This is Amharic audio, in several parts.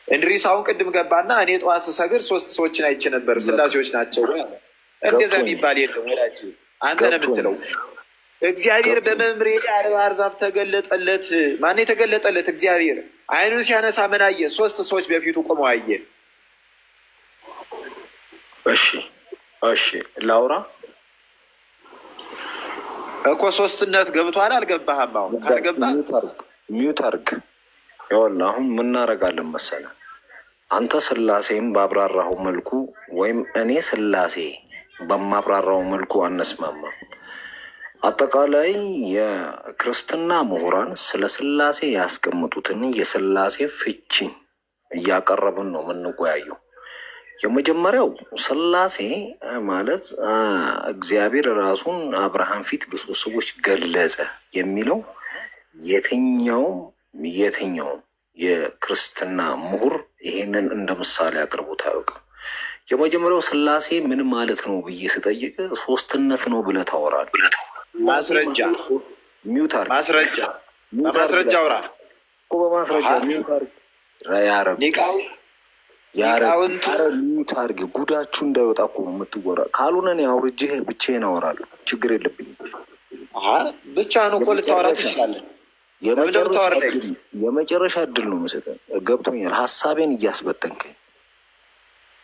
እንድሪስ አሁን ቅድም ገባና እኔ ጠዋት ስሰግድ 3 ሰዎችን አይቼ ነበር፣ ስላሴዎች ናቸው። እንደዛ የሚባል የለም ወዳጅ፣ አንተ ነው የምትለው። እግዚአብሔር በመምሬ አድባር ዛፍ ተገለጠለት። ማን የተገለጠለት? እግዚአብሔር። አይኑን ሲያነሳ ምን አየ? 3 ሰዎች በፊቱ ቆመው አየ። እሺ ላውራ እኮ ሶስትነት ገብቷል። አልገባህም? አሁን ካልገባህ ሚዩት አርግ። ይኸውልህ አሁን ምናረጋለን መሰለህ? አንተ ስላሴም ባብራራው መልኩ ወይም እኔ ስላሴ በማብራራው መልኩ አነስማማም። አጠቃላይ የክርስትና ምሁራን ስለ ስላሴ ያስቀምጡትን የስላሴ ፍቺ እያቀረብን ነው የምንወያየው። የመጀመሪያው ስላሴ ማለት እግዚአብሔር ራሱን አብርሃም ፊት በ3 ሰዎች ገለጸ የሚለው የትኛውም የክርስትና ምሁር ይሄንን እንደ ምሳሌ አቅርቦት አያውቅም። የመጀመሪያው ስላሴ ምን ማለት ነው ብዬ ስጠይቅ 3ነት ነው ብለህ ታወራለህ። ማስረጃ ሚውታር በማስረጃ አውራ እኮ በማስረጃ ሚውታር ሚውታር ጉዳችሁ እንዳይወጣ እኮ የምትወራ ካልሆነ እኔ አውርጄ ብቻዬን አወራለሁ። ችግር የለብኝም። ብቻህን እኮ ልታወራ ትችላለህ። የመጨረሻ እድል ነው የምሰጠህ። ገብቶኛል። ሀሳቤን እያስበተንከኝ።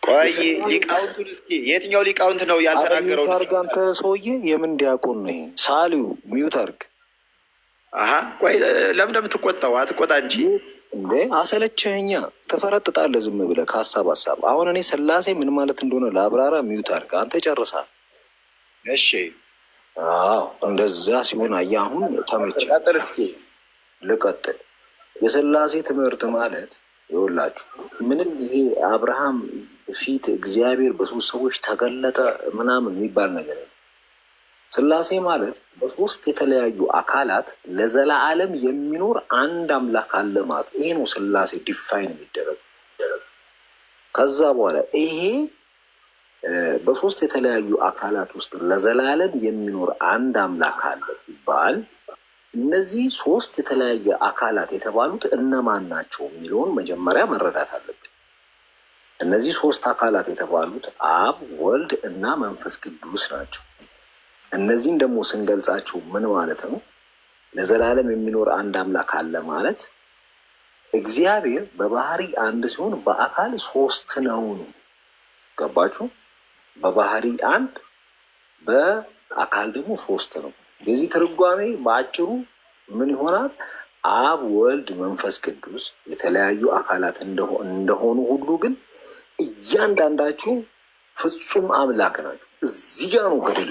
ቆይ ሊቃውንቱን እስኪ የትኛው ሊቃውንት ነው ያልተናገረው? ሚውት አንተ ሰውዬ። የምን ዲያቆን ነው ይሄ? ሳሊው ሚውት አርግ። ቆይ ለምን እንደምትቆጣው አትቆጣ እንጂ እንዴ። አሰለቸኸኛ። ትፈረጥጣለህ ዝም ብለህ ከሀሳብ ሀሳብ። አሁን እኔ ስላሴ ምን ማለት እንደሆነ ለአብራራ። ሚውት አርግ። አንተ ጨርሳል። እሺ እንደዛ ሲሆን አየህ፣ አሁን ተመቸኝ። ቀጥል እስኪ። ልቀጥል። የስላሴ ትምህርት ማለት ይኸውላችሁ ምንም ይሄ አብርሃም ፊት እግዚአብሔር በ3 ሰዎች ተገለጠ ምናምን የሚባል ነገር ነው። ስላሴ ማለት በ3 የተለያዩ አካላት ለዘላለም የሚኖር አንድ አምላክ አለ ማለት ይሄ ነው ስላሴ ዲፋይን የሚደረግ። ከዛ በኋላ ይሄ በ3 የተለያዩ አካላት ውስጥ ለዘላለም የሚኖር አንድ አምላክ አለ ሲባል እነዚህ 3 የተለያየ አካላት የተባሉት እነማን ናቸው የሚለውን መጀመሪያ መረዳት አለብን። እነዚህ 3 አካላት የተባሉት አብ፣ ወልድ እና መንፈስ ቅዱስ ናቸው። እነዚህን ደግሞ ስንገልጻቸው ምን ማለት ነው? ለዘላለም የሚኖር አንድ አምላክ አለ ማለት እግዚአብሔር በባህሪ አንድ ሲሆን በአካል 3 ነው። ገባችሁ? በባህሪ አንድ፣ በአካል ደግሞ 3 ነው። የዚህ ትርጓሜ በአጭሩ ምን ይሆናል? አብ፣ ወልድ፣ መንፈስ ቅዱስ የተለያዩ አካላት እንደሆኑ ሁሉ ግን እያንዳንዳቸው ፍጹም አምላክ ናቸው። እዚህ ጋ ነው ገደል።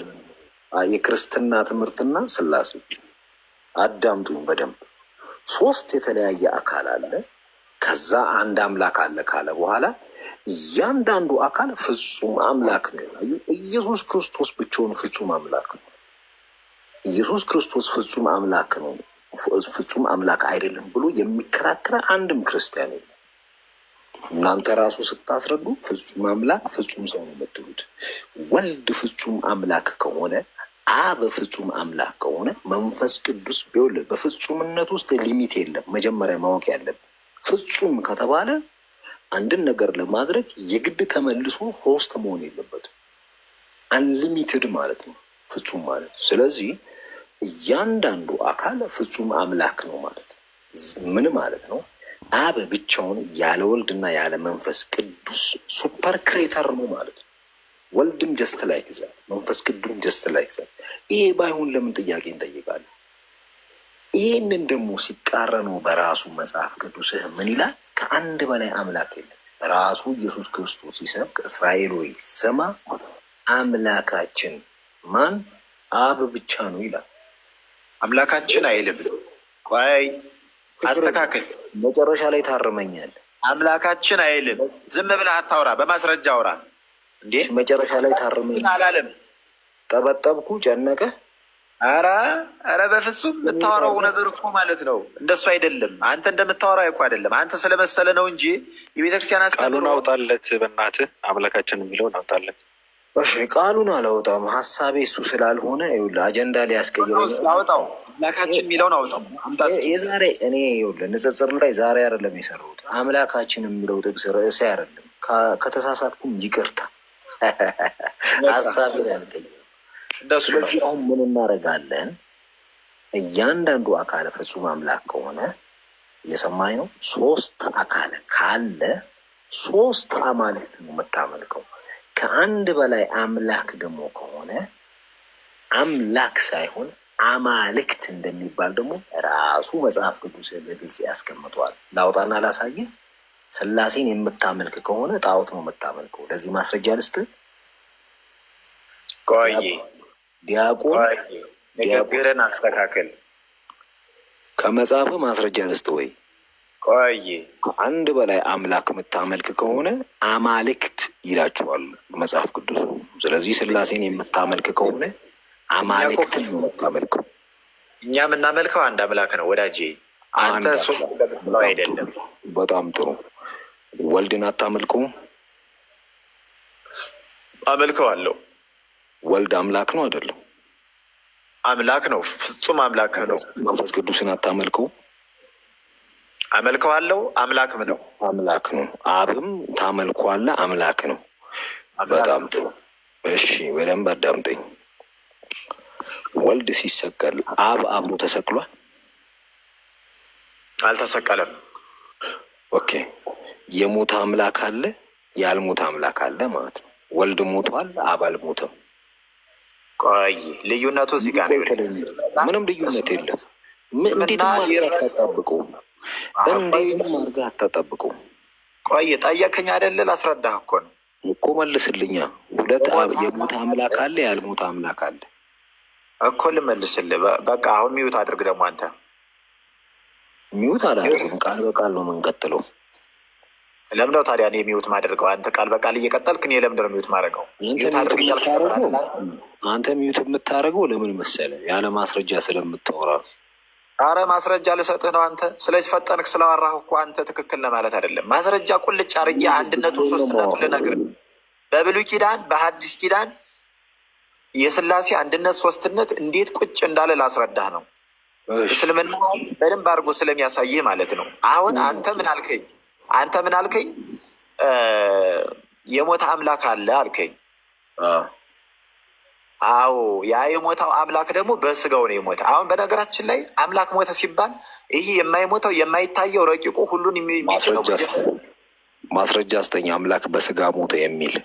የክርስትና ትምህርትና ስላሴ አዳምጡኝ በደንብ። 3 የተለያየ አካል አለ፣ ከዛ አንድ አምላክ አለ ካለ በኋላ እያንዳንዱ አካል ፍጹም አምላክ ነው። ኢየሱስ ክርስቶስ ብቻውን ፍጹም አምላክ ነው። ኢየሱስ ክርስቶስ ፍጹም አምላክ ነው፣ ፍጹም አምላክ አይደለም ብሎ የሚከራከረ አንድም ክርስቲያን የለም። እናንተ ራሱ ስታስረዱ ፍጹም አምላክ ፍጹም ሰው ነው የምትሉት። ወልድ ፍጹም አምላክ ከሆነ፣ አብ ፍጹም አምላክ ከሆነ፣ መንፈስ ቅዱስ ቢሆን በፍጹምነት ውስጥ ሊሚት የለም። መጀመሪያ ማወቅ ያለብን ፍጹም ከተባለ አንድን ነገር ለማድረግ የግድ ተመልሶ ሆስት መሆን የለበትም። አንሊሚትድ ማለት ነው ፍጹም ማለት። ስለዚህ እያንዳንዱ አካል ፍጹም አምላክ ነው ማለት ነው። ምን ማለት ነው? አብ ብቻውን ያለ ወልድና ያለ መንፈስ ቅዱስ ሱፐር ክሬተር ነው ማለት ነው። ወልድም ጀስት ላይክ ዛት፣ መንፈስ ቅዱስም ጀስት ላይክ ዛት። ይሄ ባይሆን ለምን ጥያቄ እንጠይቃለን? ይህንን ደግሞ ሲቃረነው በራሱ መጽሐፍ ቅዱስህ ምን ይላል? ከአንድ በላይ አምላክ የለም። ራሱ ኢየሱስ ክርስቶስ ሲሰብክ እስራኤል ሆይ ስማ አምላካችን ማን? አብ ብቻ ነው ይላል። አምላካችን አይልም። ቆይ አስተካክል። መጨረሻ ላይ ታርመኛል። አምላካችን አይልም። ዝም ብለህ አታውራ፣ በማስረጃ አውራ። እንዴ መጨረሻ ላይ ታርመኛል አላለም? ጠበጠብኩ፣ ጨነቀ። ኧረ በፍጹም የምታወራው ነገር እኮ ማለት ነው እንደሱ አይደለም። አንተ እንደምታወራው እኮ አይደለም። አንተ ስለመሰለ ነው እንጂ የቤተክርስቲያን ቃሉን አውጣለት፣ በእናትህ አምላካችን የሚለውን አውጣለት። እሺ ቃሉን አላወጣም። ሀሳቤ እሱ ስላልሆነ ይኸውልህ አጀንዳ ሊያስቀይረው አውጣው። አምላካችን የሚለውን አውጣው አምጣ እስኪ። የዛሬ እኔ ንጽጽር ላይ ዛሬ አይደለም የሰራሁት። አምላካችን የሚለው ጥቅስ ርዕሴ አይደለም። ከተሳሳትኩም ይቅርታ ሀሳቤን አልቀይርም። ስለዚህ አሁን ምን እናደርጋለን? እያንዳንዱ አካለ ፍጹም አምላክ ከሆነ እየሰማኝ ነው። ሶስት አካለ ካለ ሶስት አማልክት ነው የምታመልከው። ከአንድ በላይ አምላክ ደግሞ ከሆነ አምላክ ሳይሆን አማልክት እንደሚባል ደግሞ ራሱ መጽሐፍ ቅዱስ በግልጽ ያስቀምጠዋል። ላውጣና ላሳየህ። ስላሴን የምታመልክ ከሆነ ጣዖት ነው የምታመልከው። ለዚህ ማስረጃ ልስጥ። ቆይ ዲያቆን ንግግርን አስተካክል። ከመጽሐፍ ማስረጃ ልስጥ ወይ? ቆይ ከአንድ በላይ አምላክ የምታመልክ ከሆነ አማልክት ይላችኋል መጽሐፍ ቅዱሱ። ስለዚህ ስላሴን የምታመልክ ከሆነ አማልክትን ነው የምታመልከው። እኛ የምናመልከው አንድ አምላክ ነው ወዳጄ። አንተ ሶስት ለምትለው አይደለም። በጣም ጥሩ። ወልድን አታመልከውም? አመልከዋለሁ። ወልድ አምላክ ነው አይደለም? አምላክ ነው፣ ፍጹም አምላክ ነው። መንፈስ ቅዱስን አታመልከው? አመልከዋለሁ፣ አምላክም ነው። አምላክ ነው። አብም ታመልከዋለህ፣ አምላክ ነው። በጣም ጥሩ። እሺ በደንብ አዳምጠኝ። ወልድ ሲሰቀል አብ አብሮ ተሰቅሏል? አልተሰቀለም። ኦኬ። የሞተ አምላክ አለ፣ ያልሞተ አምላክ አለ ማለት ነው። ወልድ ሞቷል፣ አብ አልሞተም። ቆይ ልዩነቱ እዚህ ጋር ነው። ምንም ልዩነት የለም። እንዴት አድርገህ አታጣብቀውም? እንዴት አድርገህ አታጣብቀውም? ቆይ ጠየከኝ አይደለ? ላስረዳህ እኮ ነው እኮ። መልስልኛ። ሁለት የሞተ አምላክ አለ፣ ያልሞተ አምላክ አለ እኮ። ልመልስልህ። በቃ አሁን ሚዩት አድርግ። ደግሞ አንተ ሚዩት አላደርግም፣ ቃል በቃል ነው የምንቀጥለው። ለምንድነው ታዲያ እኔ ሚዩት ማደርገው? አንተ ቃል በቃል እየቀጠልክ እኔ ለምንድን ነው ሚዩት ማድረገው? አንተ ሚዩት የምታደርገው ለምን መሰለህ? ያለ ማስረጃ ስለምታወራ። አረ ማስረጃ ልሰጥህ ነው አንተ። ስለዚህ ፈጠንክ ስላወራህ እኮ አንተ ትክክል ነህ ማለት አይደለም። ማስረጃ ቁልጭ አድርጌ አንድነቱን ሶስትነቱን ልነግርህ። በብሉይ ኪዳን በሐዲስ ኪዳን የስላሴ አንድነት ሶስትነት እንዴት ቁጭ እንዳለ ላስረዳህ ነው። እስልምና በደንብ አድርጎ ስለሚያሳይህ ማለት ነው። አሁን አንተ ምን አልከኝ? የሞተ አምላክ አለ አልከኝ። አዎ ያ የሞተው አምላክ ደግሞ በስጋው ነው የሞተ። አሁን በነገራችን ላይ አምላክ ሞተ ሲባል ይህ የማይሞተው የማይታየው ረቂቁ ሁሉን የሚችለው ማስረጃ አስጠኝ። አምላክ በስጋ ሞተ የሚል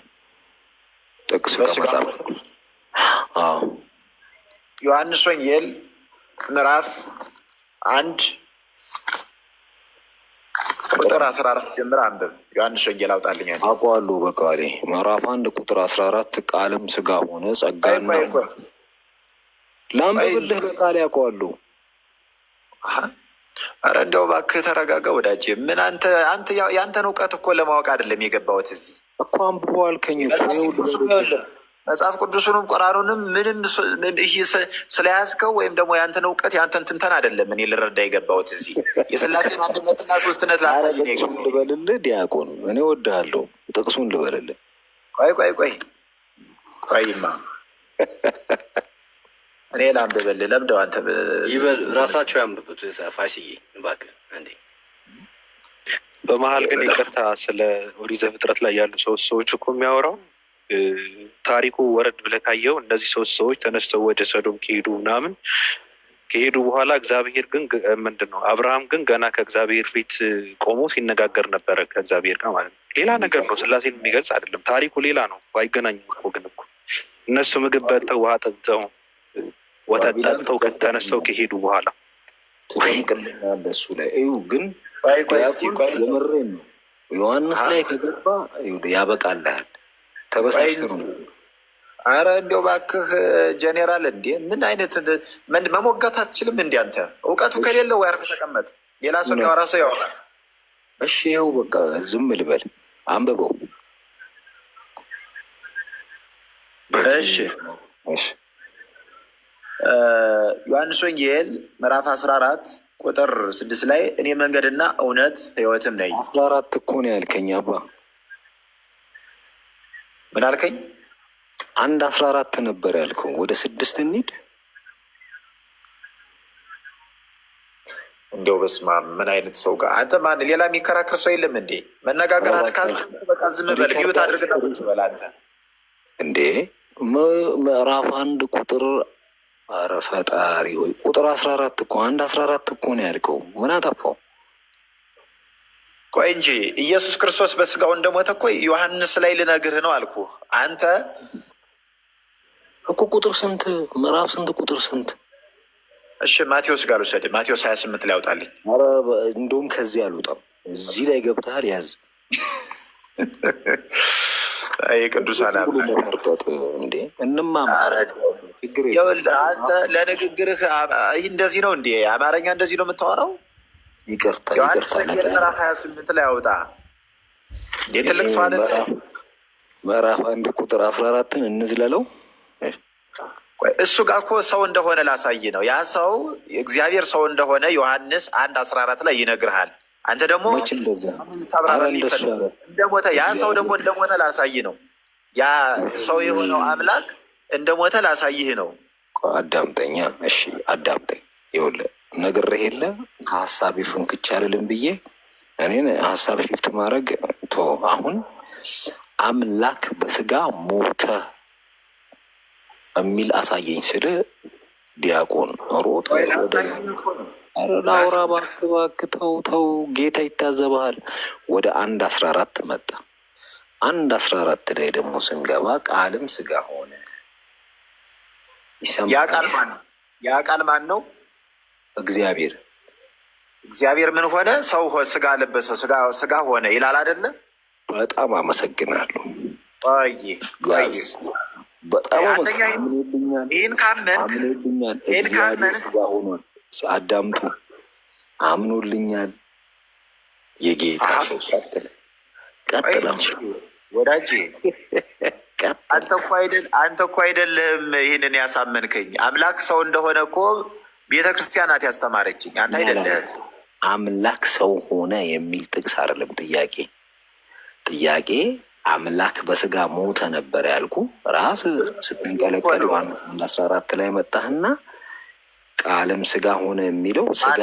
ጥቅስ ከመጽሐፍ ዮሐንስ ወንጌል ምዕራፍ 1 ቁጥር 14 ጀምር አንብብ። ዮሐንስ ወንጌል አውጣልኝ። አውቀዋለሁ በቃሌ። ምዕራፍ 1 ቁጥር 14 ቃልም ስጋ ሆነ ጸጋና ላንብብልህ በቃሌ አውቀዋለሁ። ኧረ እንደው እባክህ ተረጋጋ ወዳጄ። ምን አንተ ያንተን እውቀት እኮ ለማወቅ አይደለም የገባሁት እዚህ እኮ። አንብቦ አልከኝ መጽሐፍ ቅዱሱንም ቁርአኑንም ምንም ስለያዝከው ወይም ደግሞ ያንተን እውቀት ያንተን ትንተን አይደለም እኔ ልረዳ የገባሁት እዚህ የስላሴን አንድነትና ሶስትነት ልበልልህ። ዲያቆን እኔ እወድሃለሁ። ጥቅሱን ልበልልህ። ቆይማ እኔ ላንብብልህ። ለምደው አንተ ራሳቸው ያንብቡት። ፋሲዬ እባክህ እንዴ። በመሀል ግን ይቅርታ፣ ስለ ኦሪት ዘፍጥረት ላይ ያሉ ሰዎች እኮ የሚያወራው ታሪኩ ወረድ ብለህ ካየው እነዚህ ሶስት ሰዎች ተነስተው ወደ ሰዶም ከሄዱ በኋላ እግዚአብሔር ግን ምንድን ነው አብርሃም ግን ገና ከእግዚአብሔር ፊት ቆሞ ሲነጋገር ነበረ ከእግዚአብሔር ጋር ማለት ነው። ሌላ ነገር ነው፣ ስላሴን የሚገልጽ አይደለም። ታሪኩ ሌላ ነው። አይገናኝም እኮ። ግን እኮ እነሱ ምግብ በልተው ውሃ ጠጥተው ወተት ጠጥተው ተነስተው ከሄዱ በኋላ ትጠምቅልኛለህ እሱ ላይ እዩ። ግን የምሬን ነው። ዮሐንስ ላይ ከገባ ያበቃልሃል። ተበሳጭተህ ነው። አረ እንዲያው እባክህ ጄኔራል፣ እንዴ ምን አይነት መሞጋት አትችልም? እንዲ አንተ እውቀቱ ከሌለው ወይ አርፈህ ተቀመጥ። ሌላ ሰው የሚያወራ ሰው ያወራል። እሺ ይኸው በቃ ዝም ልበል። አንብበው። እሺ ዮሐንስ ወንጌል ምዕራፍ 14 ቁጥር 6 ላይ እኔ መንገድና እውነት ሕይወትም ነኝ። 14 እኮ ነው ያልከኝ አባ። ምን አልከኝ? 1:14 ነበር ያልከው። ወደ 6 እንሂድ። እንዲያው በስመ አብ ምን አይነት ሰው ጋር አንተ ማን ሌላ የሚከራከር ሰው የለም እንዴ? መነጋገር ካልቻልክ በቃ ዝም በል ሚዩት አድርግና ቁጭ በል አንተ እንዴ። ምዕራፍ 1 ቁጥር ኧረ ፈጣሪ ሆይ ቁጥር 14 እኮ 1:14 እኮ ነው ያልከው። ምን አጠፋው? ቆይ እንጂ ኢየሱስ ክርስቶስ በስጋው እንደሞተ እኮ ዮሐንስ ላይ ልነግርህ ነው አልኩህ። አንተ እኮ ቁጥር ስንት ምዕራፍ ስንት ቁጥር ስንት? እሺ ማቴዎስ ጋር ውሰድ። ማቴዎስ 28 ላይ ያውጣልኝ። ኧረ እንደውም ከዚህ አልወጣም። እዚህ ላይ ገብተሃል፣ ያዝ። የቅዱሳን መርጠጥ እንዴ እንማማር አንተ ለንግግርህ እንደዚህ ነው እንዴ? አማርኛ እንደዚህ ነው የምታወራው? ይቅርታ ዮሐንስ ምዕራፍ 28 ላይ ያውጣ እንዴ? ትልቅ ሰው አይደለ? ምዕራፍ 1 ቁጥር 14ን እንዝለለው። እሱ ጋር እኮ ሰው እንደሆነ ላሳይ ነው። ያ ሰው እግዚአብሔር ሰው እንደሆነ ዮሐንስ 1:14 ላይ ይነግርሃል። አንተ ደግሞ እንደሞተ ያ ሰው ደግሞ እንደሞተ ላሳይ ነው። ያ ሰው የሆነው አምላክ እንደሞተ ላሳይህ ነው። አዳምጠኛ። እሺ አዳምጠኝ። ይኸውልህ ነግሬህ የለ ከሀሳቤ ፍንክች አልልም ብዬ እኔን ሀሳብ ሽፍት ማድረግ ቶ አሁን አምላክ በስጋ ሞተ የሚል አሳየኝ ስል ዲያቆን ሮጥ ወደ ላውራ እባክህ ተው ጌታ ይታዘበሃል። ወደ 1:14 መጣ። 1:14 ላይ ደግሞ ስንገባ ቃልም ስጋ ሆነ። ያ ቃል ማን ነው? እግዚአብሔር። እግዚአብሔር ምን ሆነ? ሰው ስጋ ለበሰ፣ ስጋ ሆነ ይላል አይደለ? በጣም አመሰግናለሁ። በጣም ይህን ካመንክ እግዚአብሔር ስጋ ሆኗል። አዳምጡ። አምኖልኛል። የጌታ ሰው ቀጥል ወዳጄ። አንተ እኮ አይደለህም ይህንን ያሳመንከኝ። አምላክ ሰው እንደሆነ እኮ ቤተ ክርስቲያናት ያስተማረችኝ፣ አንተ አይደለህም። አምላክ ሰው ሆነ የሚል ጥቅስ አይደለም ጥያቄ አምላክ በስጋ ሞተ ነበር ያልኩ። ራስ ስትንቀለቀል ዮሐንስ 1:14 ላይ መጣህና ቃልም ስጋ ሆነ የሚለው ስጋ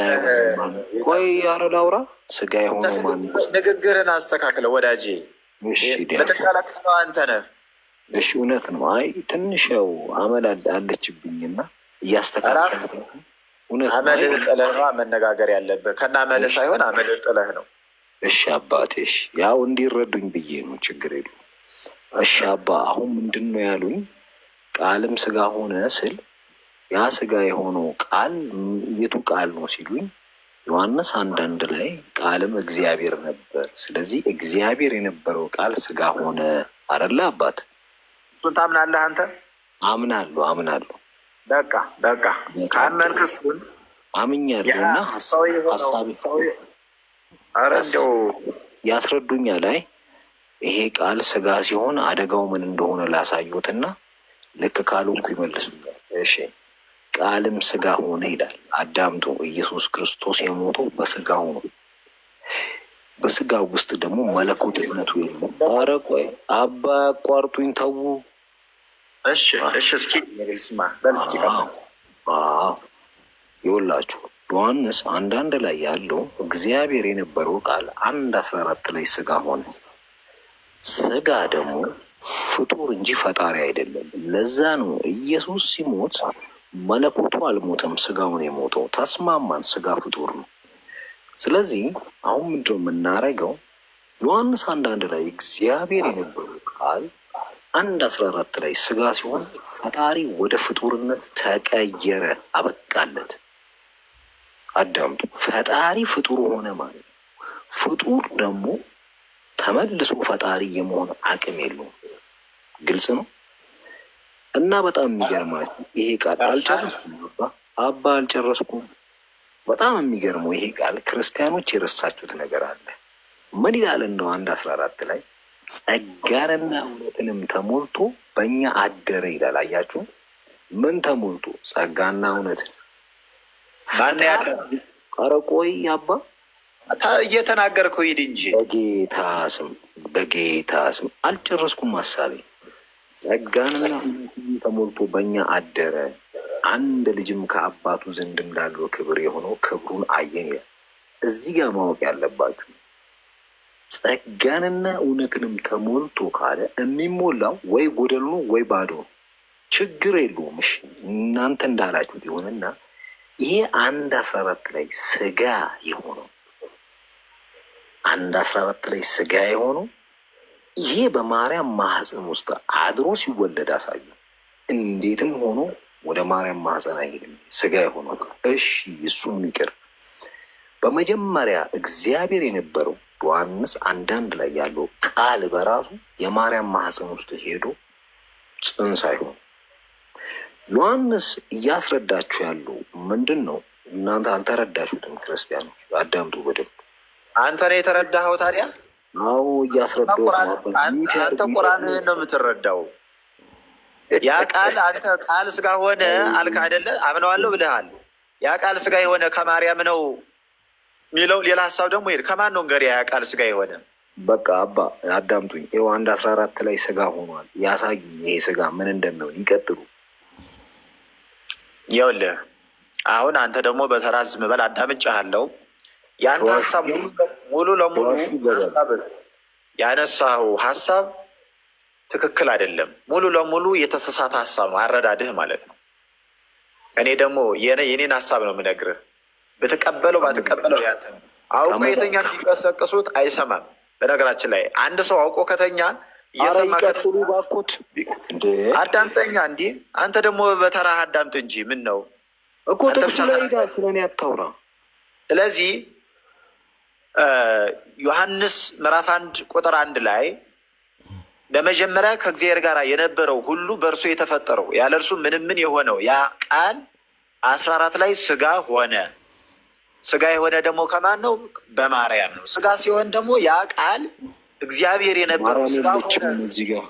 ቆይ ያረዳውራ ስጋ የሆነ ማን? ንግግርን አስተካክለ ወዳጄ። በተቃላቀለው አንተ ነህ። እሺ እውነት ነው። አይ ትንሽ ያው አመል አለችብኝና እያስተካከል አመልህ ጥለህ ነው መነጋገር ያለብህ። ከና አመልህ ሳይሆን አመልህ ጥለህ ነው። እሺ አባቴ፣ እሺ ያው እንዲረዱኝ ብዬ ነው። ችግር የለም። እሺ አባ፣ አሁን ምንድን ነው ያሉኝ? ቃልም ስጋ ሆነ ስል ያ ስጋ የሆነው ቃል የቱ ቃል ነው ሲሉኝ ዮሐንስ 1:1 ላይ ቃልም እግዚአብሔር ነበር። ስለዚህ እግዚአብሔር የነበረው ቃል ስጋ ሆነ አይደለ አባት? እሱን ታምናለህ አንተ? አምናለሁ። በቃ ካመንክ እሱን አምኛለሁ እና ሀሳብ ያስረዱኛ ላይ ይሄ ቃል ስጋ ሲሆን አደጋው ምን እንደሆነ ላሳዩትና ልክ ካልሆንኩ ይመልሱኛል። እሺ ቃልም ስጋ ሆነ ይላል። አዳምጡ። ኢየሱስ ክርስቶስ የሞተው በስጋው ነው። በስጋው ውስጥ ደግሞ መለኮትነቱ የለም። ኧረ ቆይ አባ ያቋርጡኝ፣ ተዉ። እሺ እስኪ ስማ በል እስኪ ይኸውላችሁ ዮሐንስ 1:1 ላይ ያለው እግዚአብሔር የነበረው ቃል 1:14 ላይ ስጋ ሆነ። ስጋ ደግሞ ፍጡር እንጂ ፈጣሪ አይደለም። ለዛ ነው ኢየሱስ ሲሞት መለኮቱ አልሞተም፣ ስጋውን የሞተው። ተስማማን? ስጋ ፍጡር ነው። ስለዚህ አሁን ምንድነው የምናደርገው? ዮሐንስ 1:1 ላይ እግዚአብሔር የነበረው ቃል 1:14 ላይ ስጋ ሲሆን ፈጣሪ ወደ ፍጡርነት ተቀየረ፣ አበቃለት። አዳምጡ። ፈጣሪ ፍጡር ሆነ ማለት ነው። ፍጡር ደግሞ ተመልሶ ፈጣሪ የመሆን አቅም የለውም። ግልጽ ነው። እና በጣም የሚገርማችሁ ይሄ ቃል አልጨረስኩም። በጣም የሚገርመው ይሄ ቃል ክርስቲያኖች የረሳችሁት ነገር አለ። ምን ይላል? እንደው 1:14 ላይ ጸጋንና እውነትንም ተሞልቶ በእኛ አደረ ይላል። አያችሁ? ምን ተሞልቶ? ጸጋና እውነትን። ኧረ ቆይ አባ እየተናገርከው ሂድ እንጂ። በጌታ ስም አልጨረስኩም ሀሳቤ። ጸጋንና እውነትን ተሞልቶ በእኛ አደረ። አንድ ልጅም ከአባቱ ዘንድ እንዳለው ክብር የሆነው ክብሩን አየን ይላል። እዚህ ጋር ማወቅ ያለባችሁ ጸጋንና እውነትንም ተሞልቶ ካለ የሚሞላው ወይ ጎደል ነው ወይ ባዶ ነው። ችግር የለውም። እሺ እናንተ እንዳላችሁት ይሆንና ይሄ 1:14 ላይ ስጋ የሆነው 1:14 ላይ ስጋ የሆነው ይሄ በማርያም ማህፀን ውስጥ አድሮ ሲወለድ አሳዩ። እንዴትም ሆኖ ወደ ማርያም ማህፀን አይሄድም ስጋ የሆነው። እሺ እሱም ይቅር። በመጀመሪያ እግዚአብሔር የነበረው ዮሐንስ 1:1 ላይ ያለው ቃል በራሱ የማርያም ማህፀን ውስጥ ሄዶ ጽንስ አይሆን። ዮሐንስ እያስረዳችሁ ያለው ምንድን ነው? እናንተ አልተረዳችሁትም ክርስቲያኖች፣ አዳምጡ በደንብ። አንተ ነው የተረዳኸው ታዲያ? አዎ እያስረዳሁ። አንተ ቁርአንህን ነው የምትረዳው። ያ ቃል አንተ ቃል ስጋ ሆነ አልክ አይደለ? አምነዋለሁ ብለሃል። ያ ቃል ስጋ የሆነ ከማርያም ነው የሚለው ሌላ ሀሳብ ደግሞ ሄድ። ከማን ነው እንግዲህ ያ ቃል ስጋ የሆነ? በቃ አባ አዳምጡኝ። ይኸው 1:14 ላይ ስጋ ሆኗል ያሳዩኝ። ይሄ ስጋ ምን እንደሚሆን ይቀጥሉ። ይኸውልህ አሁን አንተ ደግሞ በተራ ዝም በል፣ አዳምጬሃለሁ። የአንተ ሀሳብ ሙሉ ለሙሉ ያነሳው ሀሳብ ትክክል አይደለም። ሙሉ ለሙሉ የተሳሳተ ሀሳብ ነው፣ አረዳድህ ማለት ነው። እኔ ደግሞ የኔን ሀሳብ ነው የምነግርህ። ብትቀበለው ባትቀበለው ያንተ ነው። አውቆ የተኛ ቢቀሰቅሱት አይሰማም። በነገራችን ላይ አንድ ሰው አውቆ ከተኛ እየሰማ ባኮት አዳምጠኛ። እንዲህ አንተ ደግሞ በተራ አዳምጥ እንጂ ምን ነው እኮ ጥቅሱ ላይ ጋር ስለኔ አታውራ። ስለዚህ ዮሐንስ ምዕራፍ 1:1 ላይ በመጀመሪያ ከእግዚአብሔር ጋር የነበረው ሁሉ በእርሱ የተፈጠረው ያለ እርሱ ምንም የሆነው ያ ቃል 14 ላይ ስጋ ሆነ። ስጋ የሆነ ደግሞ ከማን ነው? በማርያም ነው። ስጋ ሲሆን ደግሞ ያ ቃል እግዚአብሔር የነበረው ስጋ ሆነ።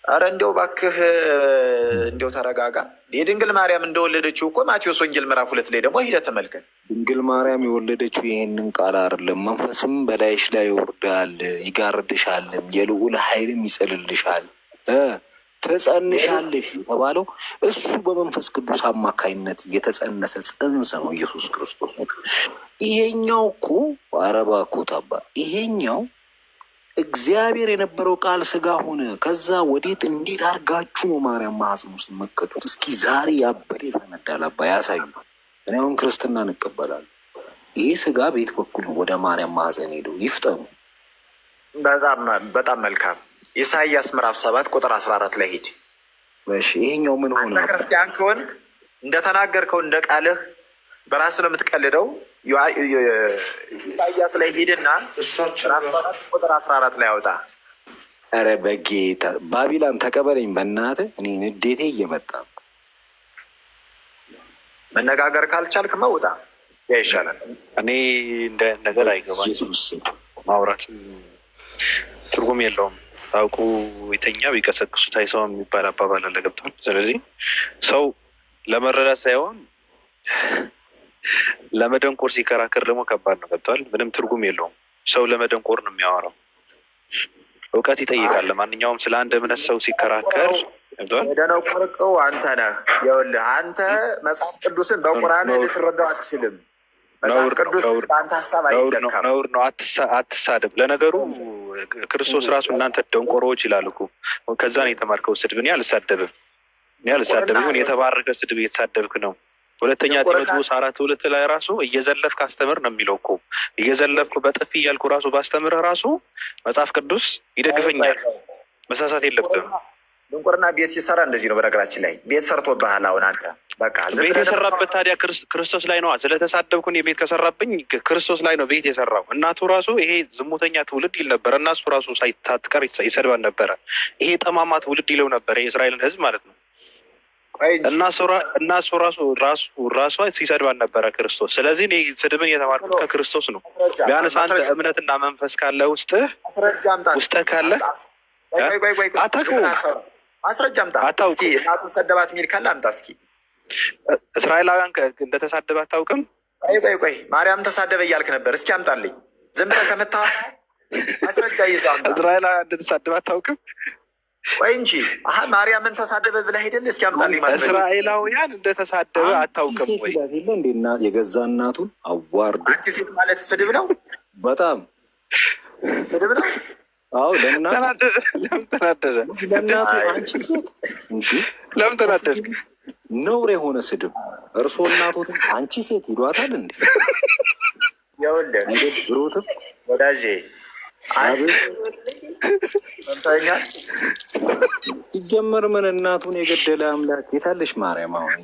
አረ እንዲያው እባክህ እንዲያው ተረጋጋ። የድንግል ማርያም እንደወለደችው እኮ ማቴዎስ ወንጌል ምዕራፍ 2 ላይ ደግሞ ሂደህ ተመልከት። ድንግል ማርያም የወለደችው ይሄንን ቃል አይደለም። መንፈስም በላይሽ ላይ ይወርዳል፣ ይጋርድሻልም፣ የልዑል ኃይልም ይጸልልሻል፣ ትጸንሻለሽ የተባለው እሱ በመንፈስ ቅዱስ አማካይነት የተጸነሰ ጽንስ ነው ኢየሱስ ክርስቶስ። ይሄኛው እኮ አረባ እኮ ታባ ይሄኛው እግዚአብሔር የነበረው ቃል ስጋ ሆነ። ከዛ ወዴት እንዴት አድርጋችሁ ነው ማርያም ማህፀን ውስጥ መቀጡት? እስኪ ዛሬ ያበደ ይፈነዳል። አባ ያሳዩ። እኔ አሁን ክርስትና እንቀበላለን። ይሄ ስጋ ቤት በኩል ወደ ማርያም ማህፀን ሄደው ይፍጠኑ። በጣም መልካም። ኢሳይያስ ምዕራፍ 7:14 ላይ ሂድ። እሺ ይሄኛው ምን ሆነ? ክርስቲያን ከሆንክ እንደተናገርከው እንደ ቃልህ በራስ ነው የምትቀልደው። ኢሳይያስ ላይ ሂድና 7:14 ላይ አውጣ። ኧረ በጌታ ባቢላን ተቀበለኝ በእናትህ። እኔ ንዴቴ እየመጣ መነጋገር ካልቻልክ መውጣ ይሻላል። እኔ እንደ ነገር አይገባኝ። ማውራትም ትርጉም የለውም። ታውቁ የተኛ ቢቀሰቅሱት አይሰማም የሚባል አባባል አለ። ገብቷል። ስለዚህ ሰው ለመረዳት ሳይሆን ለመደንቆር ሲከራከር ደግሞ ከባድ ነው። ገብቷል። ምንም ትርጉም የለውም። ሰው ለመደንቆር ነው የሚያወራው። እውቀት ይጠይቃል። ለማንኛውም ስለ አንድ እምነት ሰው ሲከራከር የደነቆርቀው አንተ ነህ። ይኸውልህ አንተ መጽሐፍ ቅዱስን በቁርአን ልትረዳው አትችልም። መጽሐፍ ቅዱስ በአንተ ሀሳብ አይለካም። ነውር ነው። አትሳደብ። ለነገሩ ክርስቶስ ራሱ እናንተ ደንቆሮዎች ይላል እኮ። ከዛ ነው የተማርከው ስድብ። እኔ አልሳደብም። ግን የተባረከ ስድብ እየተሳደብክ ነው። ሁለተኛ ጢሞቴዎስ 4:2 ላይ ራሱ እየዘለፍክ አስተምር ነው የሚለው እኮ። እየዘለፍኩ በጥፊ እያልኩ ራሱ ባስተምርህ ራሱ መጽሐፍ ቅዱስ ይደግፈኛል። መሳሳት የለብህም። ድንቁርና ቤት ሲሰራ እንደዚህ ነው። በነገራችን ላይ ቤት ሰርቶብሃል። አሁን አንተ በቃ ቤት የሰራበት ታዲያ ክርስቶስ ላይ ነው። ስለተሳደብኩኝ ቤት ከሰራብኝ ክርስቶስ ላይ ነው ቤት የሰራው። እናቱ ራሱ ይሄ ዝሙተኛ ትውልድ ይል ነበር። እናሱ ራሱ ሳይታጥቀር ይሰድባል ነበረ። ይሄ ጠማማ ትውልድ ይለው ነበር፣ የእስራኤልን ሕዝብ ማለት ነው። እናሱ ራሷ ሲሰድባል ነበረ ክርስቶስ። ስለዚህ እኔ ስድብን የተማርኩት ከክርስቶስ ነው። ቢያንስ አንተ እምነትና መንፈስ ካለ ውስጥህ ካለ አታውቅም። ማስረጃ አምጣ። እስኪ እናቱን ሰደባት የሚል ካለ አምጣ እስኪ። እስራኤላውያን እንደተሳደበ አታውቅም? ቆይ ማርያም ተሳደበ እያልክ ነበር። እስኪ አምጣልኝ። ዝም ብለህ ከምታ ማስረጃ ይዘህ አምጣ። እስራኤላውያን እንደተሳደበ አታውቅም? ቆይ እንጂ ማርያምን ተሳደበ ብለህ ሄደል? እስኪ አምጣልኝ ማስረጃ። እስራኤላውያን እንደተሳደበ አታውቅም ወይ? የለ እንዴ የገዛ እናቱን አዋርዶ። አንቺ ሴት ማለት ስድብ ነው፣ በጣም ስድብ ነው። አዎ ለምን ተናደደ? ለእናቱ አንቺ ሴት እንጂ ለምን ተናደድክ? ነውር የሆነ ስድብ። እርሶ እናቶትን አንቺ ሴት ይሏታል እንዴ? ይኸውልህ ብሮትም ወዳጄ ሲጀመር ምን እናቱን የገደለ አምላክ የታለሽ ማርያም? አሁን